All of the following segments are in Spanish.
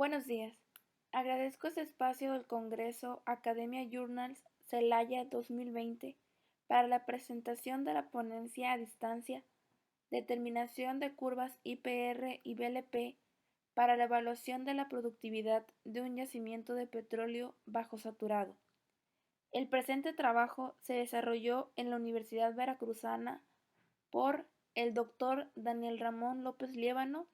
Buenos días. Agradezco este espacio del Congreso Academia Journals Celaya 2020 para la presentación de la ponencia a distancia Determinación de curvas IPR y BLP para la evaluación de la productividad de un yacimiento de petróleo bajo saturado. El presente trabajo se desarrolló en la Universidad Veracruzana por el Dr. Daniel Ramón López Liévano,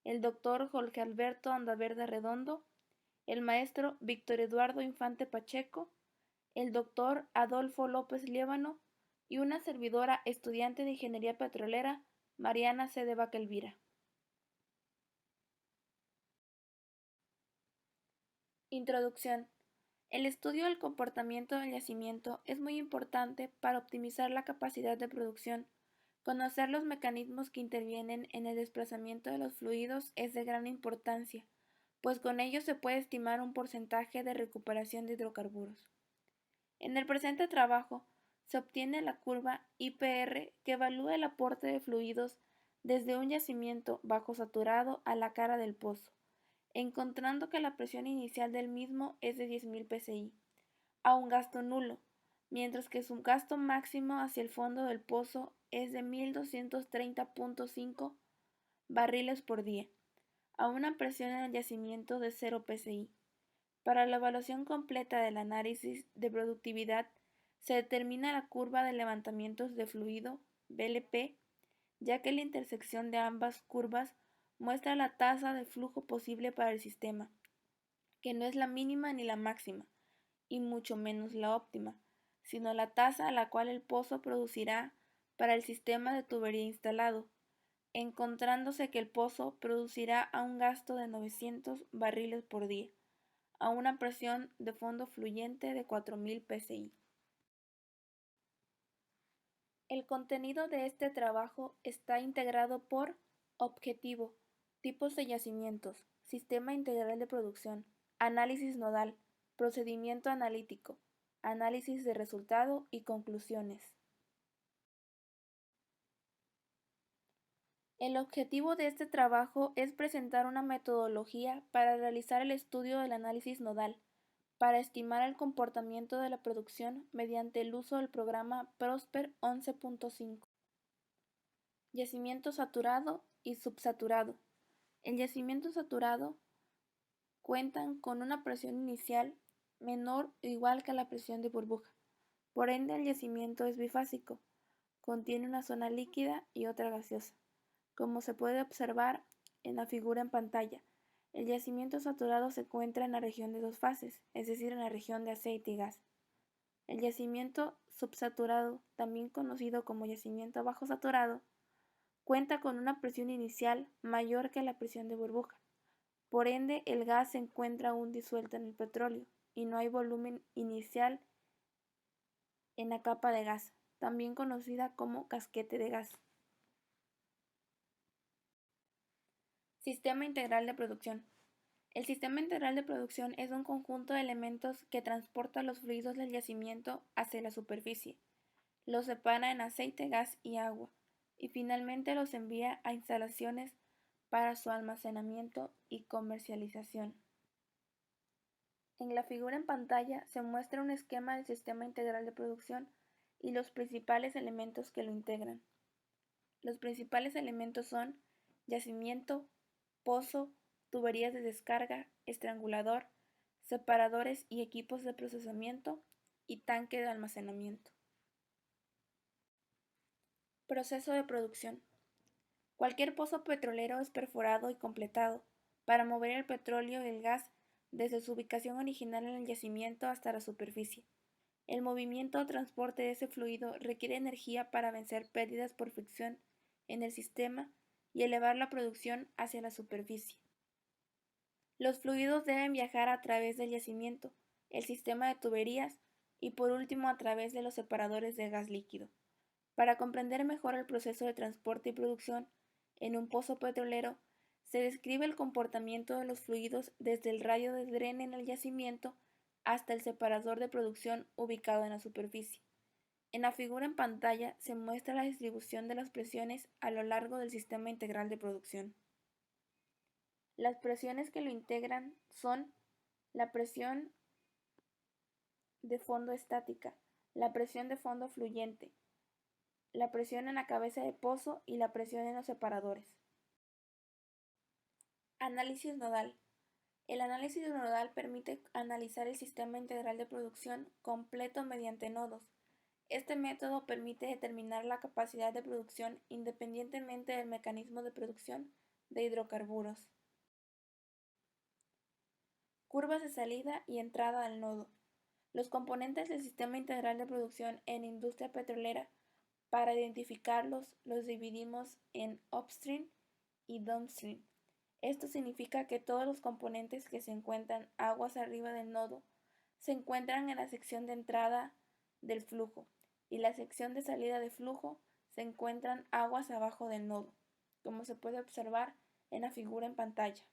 el Dr. Jorge Alberto Andaverde Redondo, el maestro Víctor Eduardo Infante Pacheco, el Dr. Adolfo López Liévano y una servidora estudiante de Ingeniería Petrolera, Mariana C. de Vaca Elvira. Introducción. El estudio del comportamiento del yacimiento es muy importante para optimizar la capacidad de producción. Conocer los mecanismos que intervienen en el desplazamiento de los fluidos es de gran importancia, pues con ello se puede estimar un porcentaje de recuperación de hidrocarburos. En el presente trabajo se obtiene la curva IPR que evalúa el aporte de fluidos desde un yacimiento bajo saturado a la cara del pozo, encontrando que la presión inicial del mismo es de 10.000 psi, a un gasto nulo, mientras que su gasto máximo hacia el fondo del pozo es de 1.230.5 barriles por día, a una presión en el yacimiento de 0 psi. Para la evaluación completa del análisis de productividad se determina la curva de levantamientos de fluido, BLP, ya que la intersección de ambas curvas muestra la tasa de flujo posible para el sistema, que no es la mínima ni la máxima, y mucho menos la óptima, sino la tasa a la cual el pozo producirá para el sistema de tubería instalado, encontrándose que el pozo producirá a un gasto de 900 barriles por día, a una presión de fondo fluyente de 4.000 psi. El contenido de este trabajo está integrado por objetivo, tipos de yacimientos, sistema integral de producción, análisis nodal, procedimiento analítico, análisis de resultado y conclusiones. El objetivo de este trabajo es presentar una metodología para realizar el estudio del análisis nodal, para estimar el comportamiento de la producción mediante el uso del programa Prosper 11.5. Yacimiento saturado y subsaturado. El yacimiento saturado cuentan con una presión inicial menor o igual que la presión de burbuja. Por ende, el yacimiento es bifásico. Contiene una zona líquida y otra gaseosa. Como se puede observar en la figura en pantalla, el yacimiento saturado se encuentra en la región de dos fases, es decir, en la región de aceite y gas. El yacimiento subsaturado, también conocido como yacimiento bajo saturado, cuenta con una presión inicial mayor que la presión de burbuja. Por ende, el gas se encuentra aún disuelto en el petróleo y no hay volumen inicial en la capa de gas, también conocida como casquete de gas. Sistema integral de producción. El sistema integral de producción es un conjunto de elementos que transporta los fluidos del yacimiento hacia la superficie, los separa en aceite, gas y agua, y finalmente los envía a instalaciones para su almacenamiento y comercialización. En la figura en pantalla se muestra un esquema del sistema integral de producción y los principales elementos que lo integran. Los principales elementos son yacimiento, pozo, tuberías de descarga, estrangulador, separadores y equipos de procesamiento y tanque de almacenamiento. Proceso de producción. Cualquier pozo petrolero es perforado y completado para mover el petróleo y el gas desde su ubicación original en el yacimiento hasta la superficie. El movimiento o transporte de ese fluido requiere energía para vencer pérdidas por fricción en el sistema y elevar la producción hacia la superficie. Los fluidos deben viajar a través del yacimiento, el sistema de tuberías y por último a través de los separadores de gas líquido. Para comprender mejor el proceso de transporte y producción en un pozo petrolero, se describe el comportamiento de los fluidos desde el radio de drene en el yacimiento hasta el separador de producción ubicado en la superficie. En la figura en pantalla se muestra la distribución de las presiones a lo largo del sistema integral de producción. Las presiones que lo integran son la presión de fondo estática, la presión de fondo fluyente, la presión en la cabeza de pozo y la presión en los separadores. Análisis nodal. El análisis nodal permite analizar el sistema integral de producción completo mediante nodos. Este método permite determinar la capacidad de producción independientemente del mecanismo de producción de hidrocarburos. Curvas de salida y entrada al nodo. Los componentes del sistema integral de producción en industria petrolera, para identificarlos, los dividimos en upstream y downstream. Esto significa que todos los componentes que se encuentran aguas arriba del nodo se encuentran en la sección de entrada del flujo y la sección de salida de flujo se encuentran aguas abajo del nodo, como se puede observar en la figura en pantalla.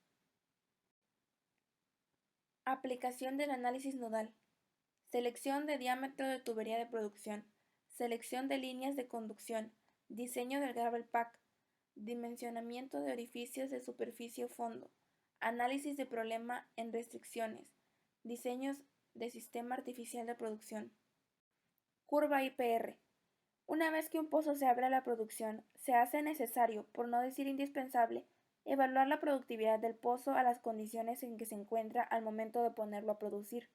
Aplicación del análisis nodal. Selección de diámetro de tubería de producción, selección de líneas de conducción, diseño del gravel pack, dimensionamiento de orificios de superficie o fondo, análisis de problema en restricciones, diseños de sistema artificial de producción. Curva IPR. Una vez que un pozo se abre a la producción, se hace necesario, por no decir indispensable, evaluar la productividad del pozo a las condiciones en que se encuentra al momento de ponerlo a producir.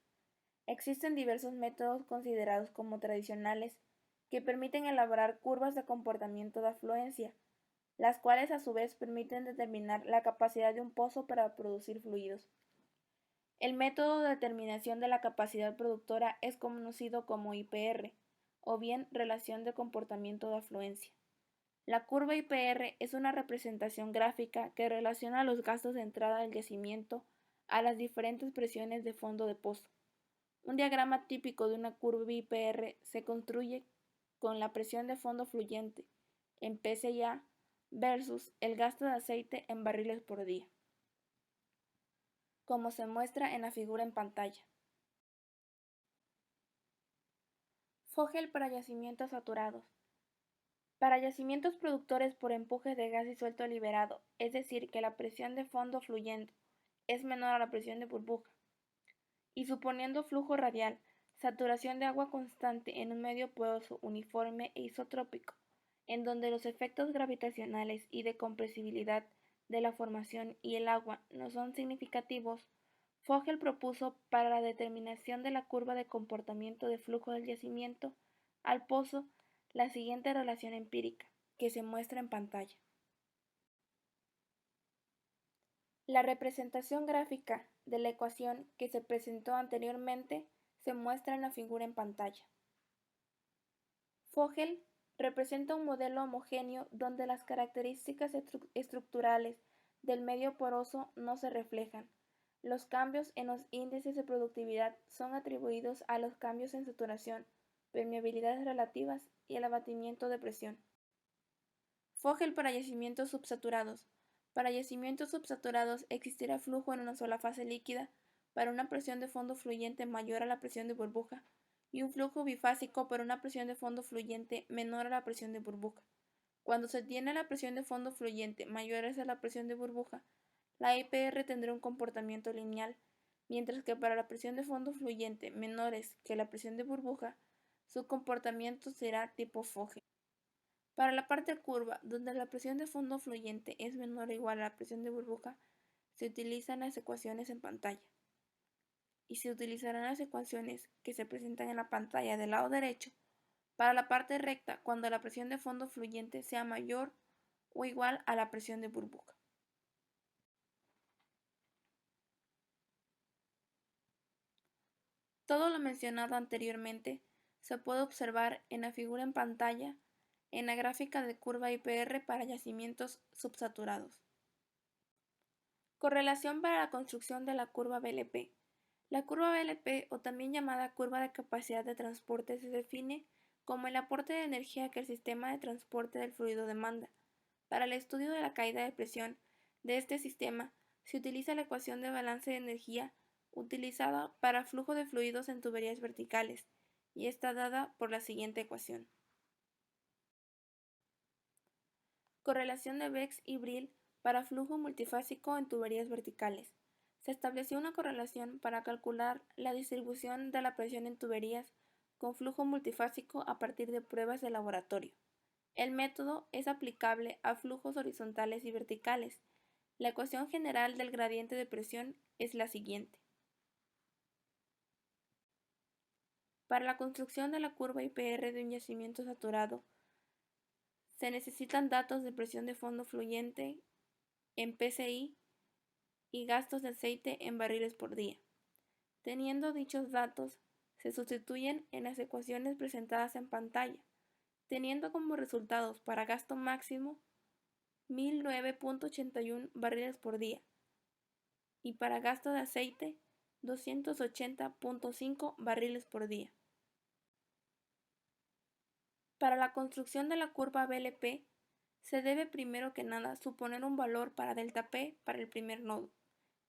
Existen diversos métodos considerados como tradicionales que permiten elaborar curvas de comportamiento de afluencia, las cuales a su vez permiten determinar la capacidad de un pozo para producir fluidos. El método de determinación de la capacidad productora es conocido como IPR, o bien relación de comportamiento de afluencia. La curva IPR es una representación gráfica que relaciona los gastos de entrada del yacimiento a las diferentes presiones de fondo de pozo. Un diagrama típico de una curva IPR se construye con la presión de fondo fluyente en PSI versus el gasto de aceite en barriles por día, como se muestra en la figura en pantalla. Fogel para yacimientos saturados. Para yacimientos productores por empuje de gas disuelto liberado, es decir, que la presión de fondo fluyendo es menor a la presión de burbuja, y suponiendo flujo radial, saturación de agua constante en un medio poroso uniforme e isotrópico, en donde los efectos gravitacionales y de compresibilidad de la formación y el agua no son significativos, Fogel propuso para la determinación de la curva de comportamiento de flujo del yacimiento al pozo la siguiente relación empírica, que se muestra en pantalla. La representación gráfica de la ecuación que se presentó anteriormente se muestra en la figura en pantalla. Fogel representa un modelo homogéneo donde las características estructurales del medio poroso no se reflejan. Los cambios en los índices de productividad son atribuidos a los cambios en saturación, permeabilidades relativas y el abatimiento de presión. Fogel para yacimientos subsaturados. Para yacimientos subsaturados existirá flujo en una sola fase líquida para una presión de fondo fluyente mayor a la presión de burbuja y un flujo bifásico para una presión de fondo fluyente menor a la presión de burbuja. Cuando se tiene la presión de fondo fluyente mayor a la presión de burbuja, la IPR tendrá un comportamiento lineal, mientras que para la presión de fondo fluyente menores que la presión de burbuja, su comportamiento será tipo Fogel. Para la parte curva, donde la presión de fondo fluyente es menor o igual a la presión de burbuja, se utilizan las ecuaciones en pantalla. Y se utilizarán las ecuaciones que se presentan en la pantalla del lado derecho para la parte recta cuando la presión de fondo fluyente sea mayor o igual a la presión de burbuja. Todo lo mencionado anteriormente se puede observar en la figura en pantalla en la gráfica de curva IPR para yacimientos subsaturados. Correlación para la construcción de la curva BLP. La curva BLP, o también llamada curva de capacidad de transporte, se define como el aporte de energía que el sistema de transporte del fluido demanda. Para el estudio de la caída de presión de este sistema, se utiliza la ecuación de balance de energía utilizada para flujo de fluidos en tuberías verticales, y está dada por la siguiente ecuación. Correlación de Bex y Brill para flujo multifásico en tuberías verticales. Se estableció una correlación para calcular la distribución de la presión en tuberías con flujo multifásico a partir de pruebas de laboratorio. El método es aplicable a flujos horizontales y verticales. La ecuación general del gradiente de presión es la siguiente. Para la construcción de la curva IPR de un yacimiento saturado, se necesitan datos de presión de fondo fluyente en PSI y gastos de aceite en barriles por día. Teniendo dichos datos, se sustituyen en las ecuaciones presentadas en pantalla, teniendo como resultados para gasto máximo 1009.81 barriles por día y para gasto de aceite 280.5 barriles por día. Para la construcción de la curva BLP, se debe primero que nada suponer un valor para ΔP para el primer nodo,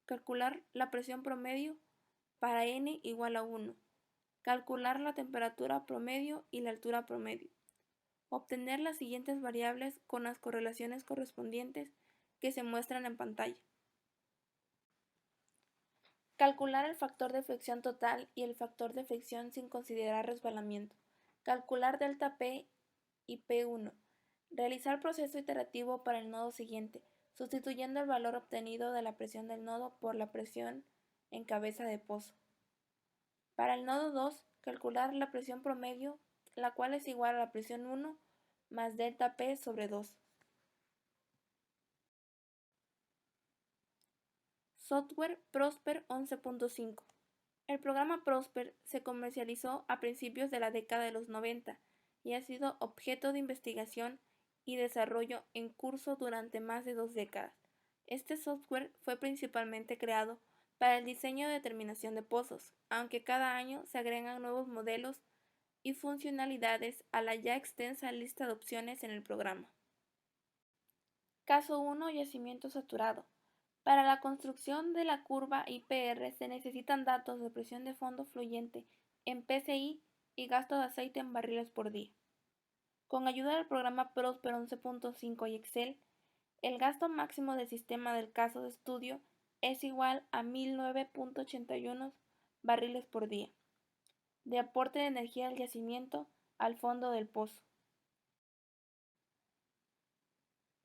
calcular la presión promedio para n igual a 1, calcular la temperatura promedio y la altura promedio, obtener las siguientes variables con las correlaciones correspondientes que se muestran en pantalla. Calcular el factor de fricción total y el factor de fricción sin considerar resbalamiento. Calcular ΔP y P1. Realizar proceso iterativo para el nodo siguiente, sustituyendo el valor obtenido de la presión del nodo por la presión en cabeza de pozo. Para el nodo 2, calcular la presión promedio, la cual es igual a la presión 1 más ΔP sobre 2. Software Prosper 11.5. El programa Prosper se comercializó a principios de la década de los 90 y ha sido objeto de investigación y desarrollo en curso durante más de 2 décadas. Este software fue principalmente creado para el diseño y determinación de pozos, aunque cada año se agregan nuevos modelos y funcionalidades a la ya extensa lista de opciones en el programa. Caso 1. Yacimiento saturado. Para la construcción de la curva IPR se necesitan datos de presión de fondo fluyente en PSI y gasto de aceite en barriles por día. Con ayuda del programa Prosper 11.5 y Excel, el gasto máximo del sistema del caso de estudio es igual a 1009.81 barriles por día de aporte de energía del yacimiento al fondo del pozo.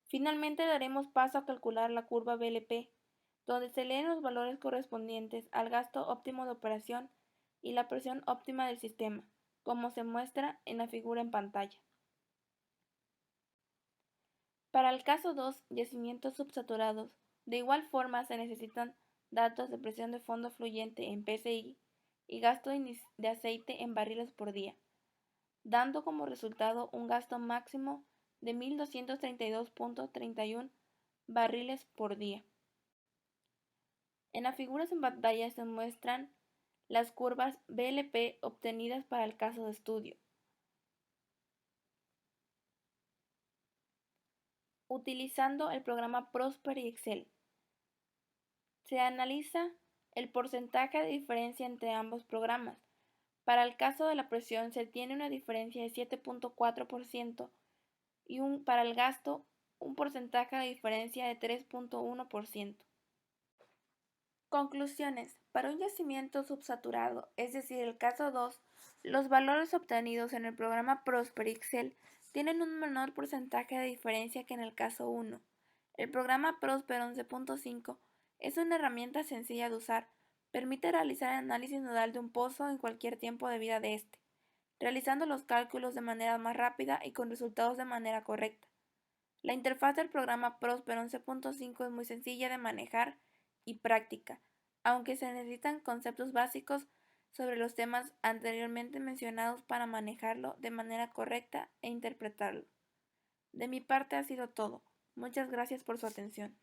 Finalmente daremos paso a calcular la curva BLP, donde se leen los valores correspondientes al gasto óptimo de operación y la presión óptima del sistema, como se muestra en la figura en pantalla. Para el caso 2, yacimientos subsaturados, de igual forma se necesitan datos de presión de fondo fluyente en PSI y gasto de aceite en barriles por día, dando como resultado un gasto máximo de 1232.31 barriles por día. En las figuras en pantalla se muestran las curvas BLP obtenidas para el caso de estudio. Utilizando el programa Prosper y Excel, se analiza el porcentaje de diferencia entre ambos programas. Para el caso de la presión se tiene una diferencia de 7.4% y para el gasto un porcentaje de diferencia de 3.1%. Conclusiones. Para un yacimiento subsaturado, es decir, el caso 2, los valores obtenidos en el programa Prosper y Excel tienen un menor porcentaje de diferencia que en el caso 1. El programa Prosper 11.5 es una herramienta sencilla de usar. Permite realizar el análisis nodal de un pozo en cualquier tiempo de vida de este, realizando los cálculos de manera más rápida y con resultados de manera correcta. La interfaz del programa Prosper 11.5 es muy sencilla de manejar y práctica, aunque se necesitan conceptos básicos sobre los temas anteriormente mencionados para manejarlo de manera correcta e interpretarlo. De mi parte ha sido todo. Muchas gracias por su atención.